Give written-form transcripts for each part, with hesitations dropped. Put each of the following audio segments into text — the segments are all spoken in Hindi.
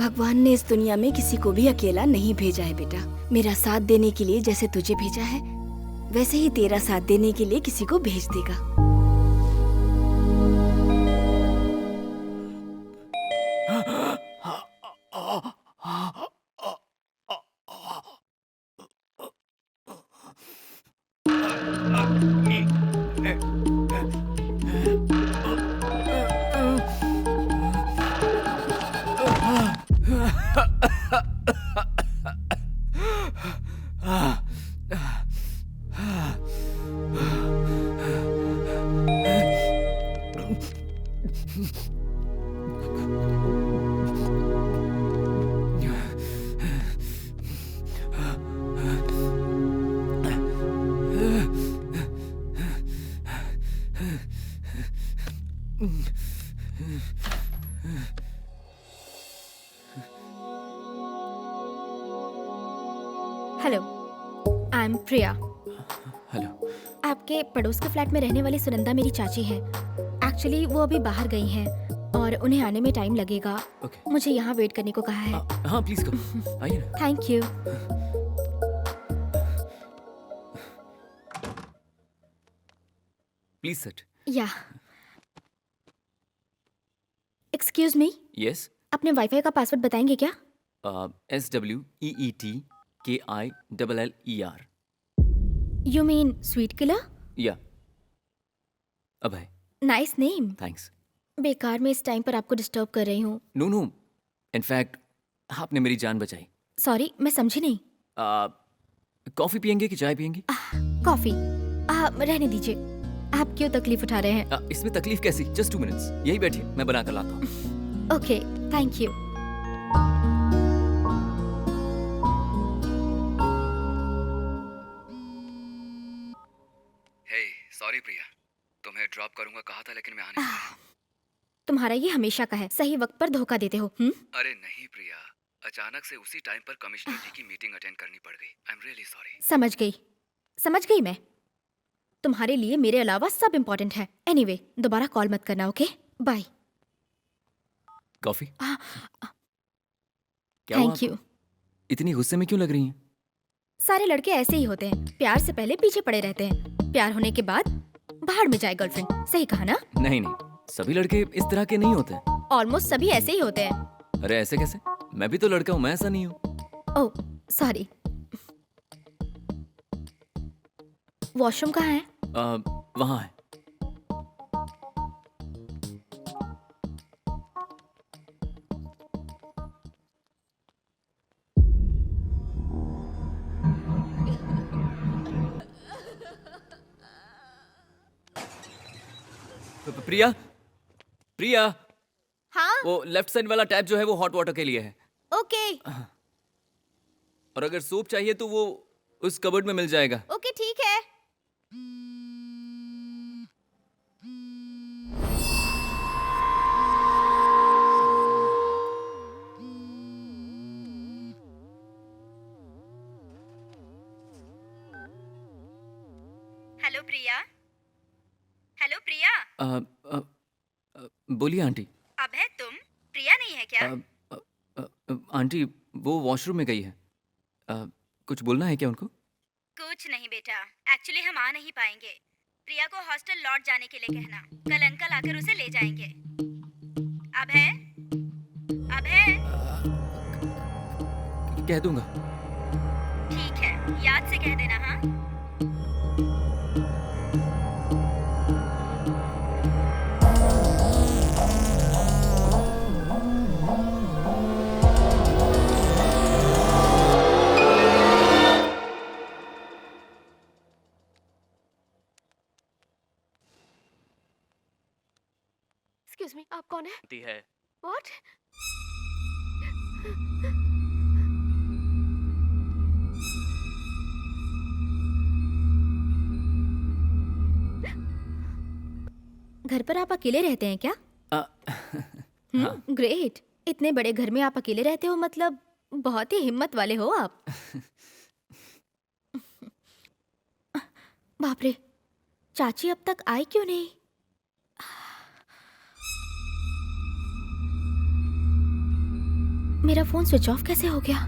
भगवान ने इस दुनिया में किसी को भी अकेला नहीं भेजा है बेटा। मेरा साथ देने के लिए जैसे तुझे भेजा है, वैसे ही तेरा साथ देने के लिए किसी को भेज देगा। Hello, I am Priya. Hello. आपके पड़ोस के फ्लैट में रहने वाली सुनंदा मेरी चाची है। एक्चुअली वो अभी बाहर गई हैं और उन्हें आने में टाइम लगेगा। ओके। मुझे यहाँ वेट करने को कहा है। हाँ प्लीज करो, आइए ना। Thank you. Please sit. या एक्सक्यूज मी, यस। अपने वाईफाई का पासवर्ड बताएंगे क्या? SWEETKILLER। You mean sweet killer? या अभय। Nice name. थैंक्स। बेकार में इस टाइम पर आपको डिस्टर्ब कर रही हूँ। नो नो, इनफैक्ट आपने मेरी जान बचाई। सॉरी, मैं समझी नहीं। कॉफी पियेंगे कि चाय पियेंगे? कॉफी। रहने दीजिए, आप क्यों तकलीफ उठा रहे हैं? इसमें तकलीफ कैसी? जस्ट 2 मिनट्स, यही बैठिए, मैं बना कर लाता हूँ। Okay, thank you. Hey sorry Priya, तुम्हें ड्रॉप करूंगा कहा था लेकिन मैं आ नहीं पाया। तुम्हारा ये हमेशा का है, सही वक्त पर धोखा देते हो। अरे नहीं प्रिया, अचानक से उसी टाइम पर कमिश्नर जी की मीटिंग अटेंड करनी पड़ गई। I am really sorry. समझ गई मैं। तुम्हारे लिए मेरे अलावा सब इम्पोर्टेंट है। एनीवे, दोबारा कॉल मत करना, ओके? बाय। कॉफी? क्या हुआ थैंक यू। आपको? इतनी गुस्से में क्यों लग रही हैं? सारे लड़के ऐसे ही होते हैं, प्यार से पहले पीछे पड़े रहते हैं, प्यार होने के बाद भाड़ में जाए गर्लफ्रेंड। सही कहा ना? नहीं नहीं, सभी लड़के इस तरह के नहीं होते। ऑलमोस्ट सभी ऐसे ही होते हैं। अरे ऐसे कैसे? मैं भी तो लड़का हूँ, मैं ऐसा नहीं हूँ। Oh sorry. वॉशरूम कहाँ है? वहाँ है। प्रिया, प्रिया, हाँ वो लेफ्ट साइड वाला टैप जो है वो हॉट वाटर के लिए है। ओके। और अगर सूप चाहिए तो वो उस कबर्ड में मिल जाएगा। ओके ठीक है। हेलो प्रिया। हेलो प्रिया। बोलिए आंटी। अब है तुम प्रिया नहीं है क्या? आंटी वो वॉशरूम में गई है। कुछ बोलना है क्या उनको? कुछ नहीं बेटा, एक्चुअली हम आ नहीं पाएंगे। प्रिया को हॉस्टल लौट जाने के लिए कहना, कल अंकल आकर उसे ले जाएंगे। अब है? अब है? कह दूंगा। ठीक है, याद से कह देना। हाँ एक्सक्यूज मी, आप कौन है? है। व्हाट? घर पर आप अकेले रहते हैं क्या? हाँ। ग्रेट। इतने बड़े घर में आप अकेले रहते हो, मतलब बहुत ही हिम्मत वाले हो आप। बाप रे, चाची अब तक आई क्यों नहीं? मेरा फोन स्विच ऑफ कैसे हो गया?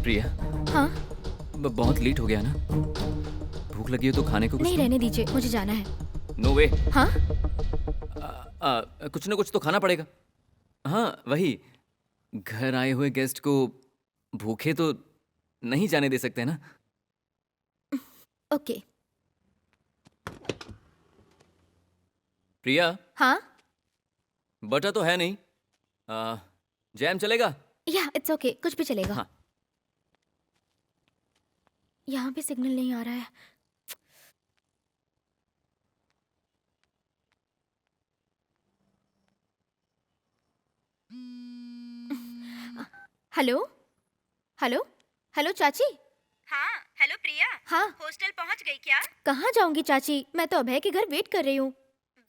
प्रिया, हाँ? बहुत लेट हो गया ना। भूख लगी हो तो खाने को कुछ नहीं, रहने दीजिए, मुझे जाना है। नो वे। हाँ? कुछ ना कुछ तो खाना पड़ेगा। हाँ वही, घर आए हुए गेस्ट को भूखे तो नहीं जाने दे सकते ना। ओके। प्रिया, हाँ? बटर तो है नहीं। जैम चलेगा? या इट्स ओके, कुछ भी चलेगा। हाँ। यहाँ पे सिग्नल नहीं आ रहा है। हेलो हेलो हेलो चाची। हाँ हेलो प्रिया, हाँ? हॉस्टल पहुंच गई क्या? कहाँ जाऊंगी चाची, मैं तो अभय के घर वेट कर रही हूँ।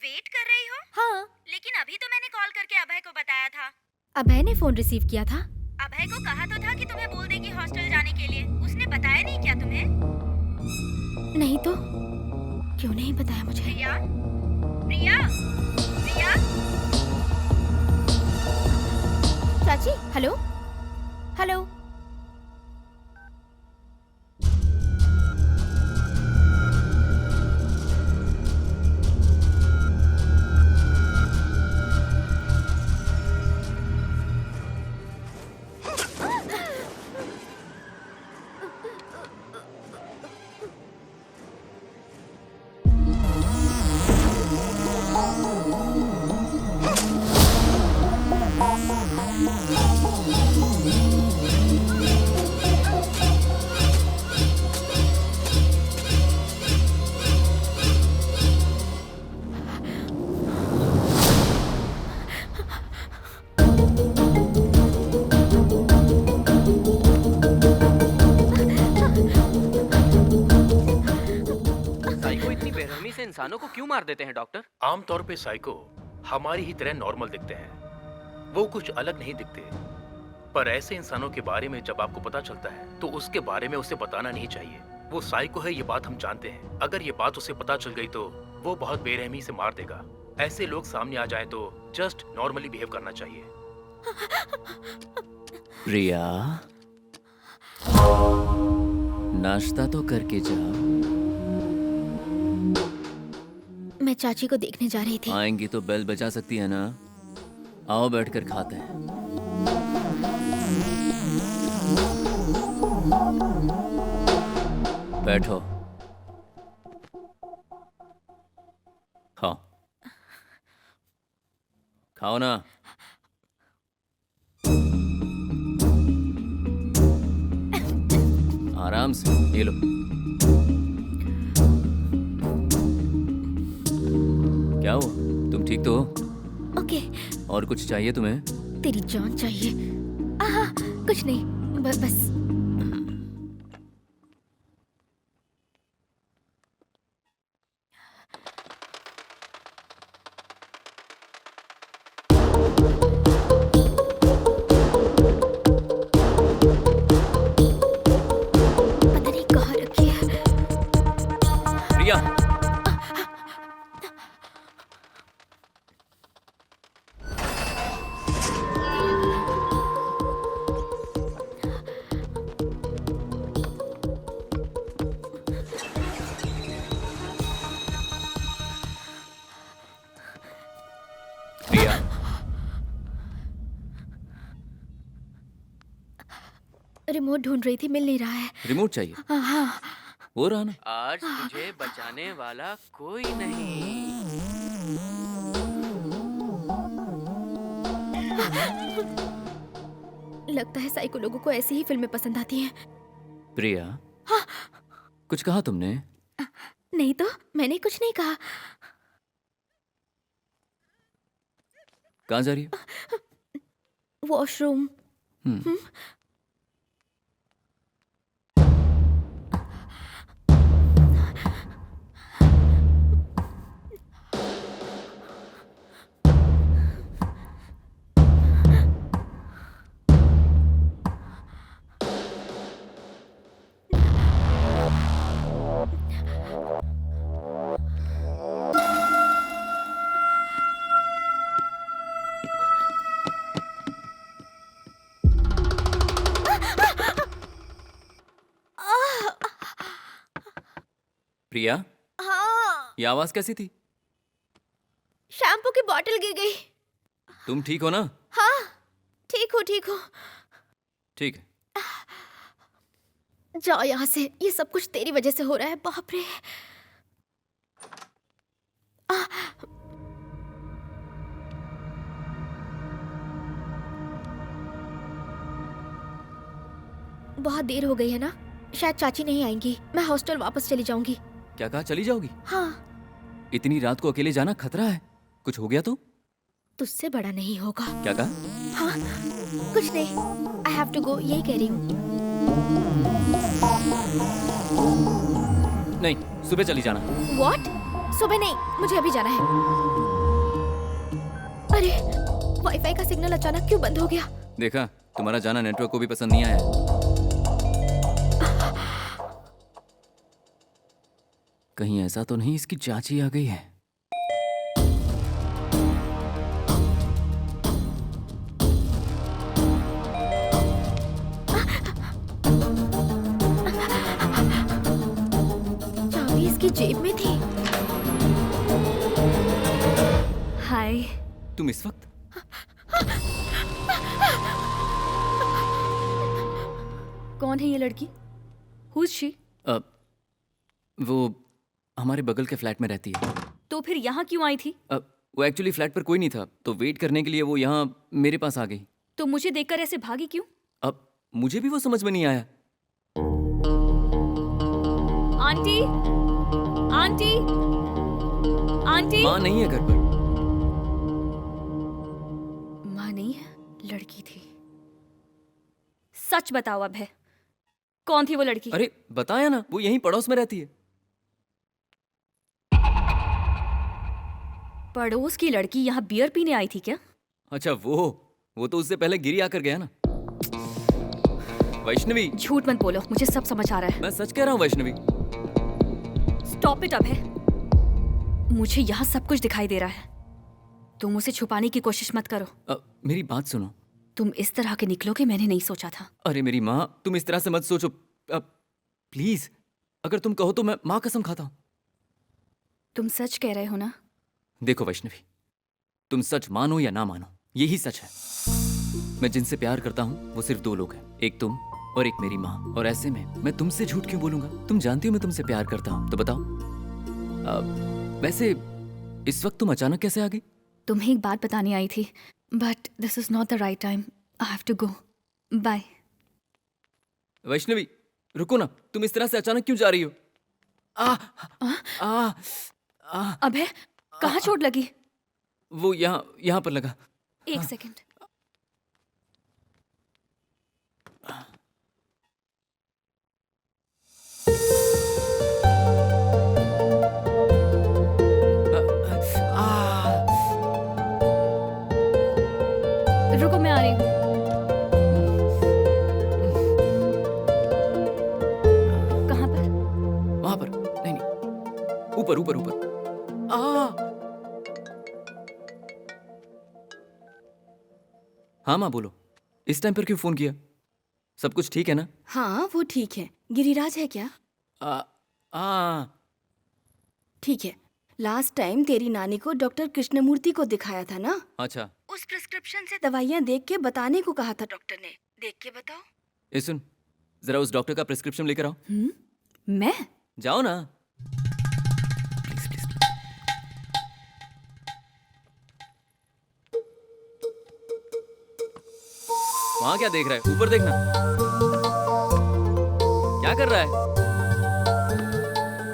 वेट कर रही हो? हाँ, लेकिन अभी तो मैंने कॉल करके अभय को बताया था। अभय ने फोन रिसीव किया था। अभय को कहा तो था कि तुम्हें बोल देगी हॉस्टल जाने के लिए। उसने बताया नहीं क्या तुम्हें? नहीं तो क्यों नहीं बताया मुझे? प्रिया, प्रिया, प्रिया। चाची, हेलो हेलो। साइको इतनी बेरहमी से इंसानों को क्यों मार देते हैं डॉक्टर? आमतौर पे साइको हमारी ही तरह नॉर्मल दिखते हैं, वो कुछ अलग नहीं दिखते। पर ऐसे इंसानों के बारे में जब आपको पता चलता है तो उसके बारे में उसे बताना नहीं चाहिए। वो साइको है, ये बात हम जानते हैं। अगर ये बात उसे पता चल गई तो वो बहुत बेरहमी से मार देगा। ऐसे लोग सामने आ जाए तो जस्ट नॉर्मली बिहेव करना चाहिए। प्रिया, नाश्ता तो करके जा। मैं चाची को देखने जा रही थी। आएंगी तो बेल बजा सकती है ना। आओ बैठकर खाते हैं। बैठो। खाओ खाओ ना। आराम से, ये लो। क्या हुआ, तुम ठीक तो हो? ओके। और कुछ चाहिए तुम्हें? तेरी जान चाहिए। आहा, कुछ नहीं, बस। पता नहीं कहाँ रखी है। प्रिया, प्रिया, रिमोट ढूंढ रही थी, मिल नहीं रहा है। रिमोट चाहिए? हाँ। हो रहा ना। आज तुझे बचाने वाला कोई नहीं। लगता है साइको लोगों को ऐसी ही फिल्में पसंद आती हैं। प्रिया, कुछ कहा तुमने? नहीं तो मैंने कुछ नहीं कहा। कहाँ जा रही है? वॉशरूम। प्रिया, हाँ, ये आवाज कैसी थी? शैम्पू की बॉटल गिर गई। तुम ठीक हो ना? हाँ, ठीक हो, ठीक हो। ठीक है। जाओ यहाँ से, ये सब कुछ तेरी वजह से हो रहा है। बाप रे। बहुत देर हो गई है ना, शायद चाची नहीं आएंगी। मैं हॉस्टल वापस चली जाऊंगी। क्या कहा, चली जाओगी? हाँ, इतनी रात को अकेले जाना खतरा है। कुछ हो गया तो? तुझसे बड़ा नहीं होगा। क्या कहा? हाँ, कुछ नहीं। आई हैव टू गो, यही कह रही हूँ। नहीं, सुबह चली जाना। What? सुबह नहीं, मुझे अभी जाना है। अरे, वाईफाई का सिग्नल अचानक क्यों बंद हो गया? देखा, तुम्हारा जाना नेटवर्क को भी पसंद नहीं आया। कहीं ऐसा तो नहीं इसकी चाची आ गई है? चाबी इसकी जेब में थी। हाय। तुम इस वक्त? कौन है ये लड़की? Who's she? वो हमारे बगल के फ्लैट में रहती है। तो फिर यहाँ क्यों आई थी? वो एक्चुअली फ्लैट पर कोई नहीं था, तो वेट करने के लिए वो यहाँ मेरे पास आ गई। तो मुझे देखकर ऐसे भागी क्यों? अब मुझे भी वो समझ में नहीं आया। Aunty, aunty, aunty. माँ नहीं है घर पर। माँ नहीं है, लड़की थी। सच बताओ अब है, कौन थी वो लड़की? अरे बताया ना, वो यहीं पड़ोस में रहती है। पड़ोस की लड़की यहाँ बियर पीने आई थी क्या? अच्छा वो तो उससे पहले गिरी आकर गया ना। वैष्णवी, झूठ मत बोलो, मुझे सब समझ आ रहा है। मैं सच कह रहा हूँ वैष्णवी। स्टॉप इट अब है। मुझे यहाँ सब कुछ दिखाई दे रहा है। तुम उसे छुपाने की कोशिश मत करो। मेरी बात सुनो। तुम इस तरह के निकलोगे मैंने नहीं सोचा था। अरे मेरी माँ, तुम इस तरह से मत सोचो। प्लीज, अगर तुम कहो तो मैं माँ कसम खाता हूँ। तुम सच कह रहे हो ना? देखो वैष्णवी, तुम सच मानो या ना मानो, यही सच है। मैं जिनसे प्यार करता हूँ वो सिर्फ 2 लोग हैं, एक तुम और एक मेरी माँ। और ऐसे में मैं तुमसे झूठ क्यों बोलूंगा? तुम जानती हो मैं तुमसे प्यार करता हूँ, तो बताओ। वैसे इस वक्त तुम अचानक कैसे आ गई? तुम्हें एक बात बताने आई थी, but this is not the right time. I have to go. Bye. Vaishnavi रुको ना, तुम इस तरह से अचानक क्यों जा रही हो? अबे, कहाँ चोट लगी? वो यहाँ पर लगा। एक सेकंड। रुको, मैं आ रही हूँ। कहाँ पर? वहां पर नहीं, ऊपर ऊपर ऊपर। हाँ माँ बोलो, इस टाइम पर क्यों फोन किया? सब कुछ ठीक है ना? हाँ वो ठीक है। गिरिराज है क्या? ठीक है। लास्ट टाइम तेरी नानी को डॉक्टर कृष्णमूर्ति को दिखाया था ना? अच्छा। उस प्रिस्क्रिप्शन से दवाइयाँ देख के बताने को कहा था डॉक्टर ने। देख के बताओ। ये सुन, जरा उस डॉक्टर का प्रिस्क्रिप्शन लेकर आओ। मैं? जाओ ना। Please please. वहां क्या देख रहा है? ऊपर देखना। क्या कर रहा है?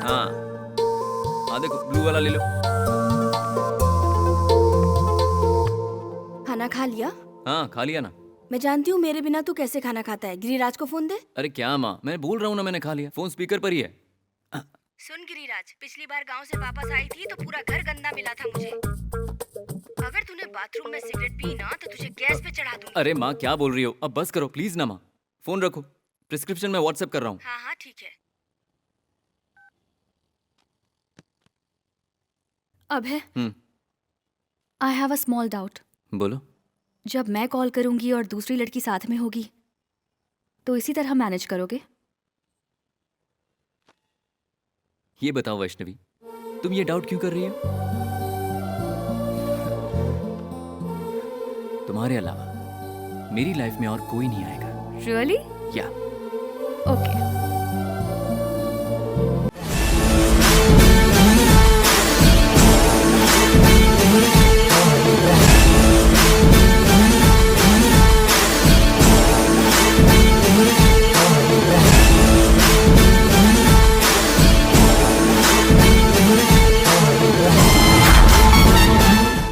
हाँ देखो, ब्लू वाला ले लो। खाना खा लिया? हाँ खा लिया ना। मैं जानती हूँ मेरे बिना तू कैसे खाना खाता है। गिरिराज को फोन दे। अरे क्या माँ, मैं बोल रहा हूँ ना, मैंने खा लिया। फोन स्पीकर पर ही है। सुन गिरिराज, पिछली बार गांव से वापस आई थी तो पूरा घर गंदा मिला था मुझे। अगर तूने बाथरूम में सिगरेट पी ना तो तुझे गैस पे चढ़ा दूंगी। अरे माँ क्या बोल रही हो? अब बस करो प्लीज ना माँ। फोन रखो, प्रिस्क्रिप्शन में व्हाट्सएप कर रहा हूँ। हाँ हाँ ठीक है। अब है। I have a small doubt. बोलो। जब मैं कॉल करूंगी और दूसरी लड़की साथ में होगी तो इसी तरह मैनेज करोगे? ये बताओ वैष्णवी, तुम ये डाउट क्यों कर रही हो? तुम्हारे अलावा मेरी लाइफ में और कोई नहीं आएगा। रियली? या ओके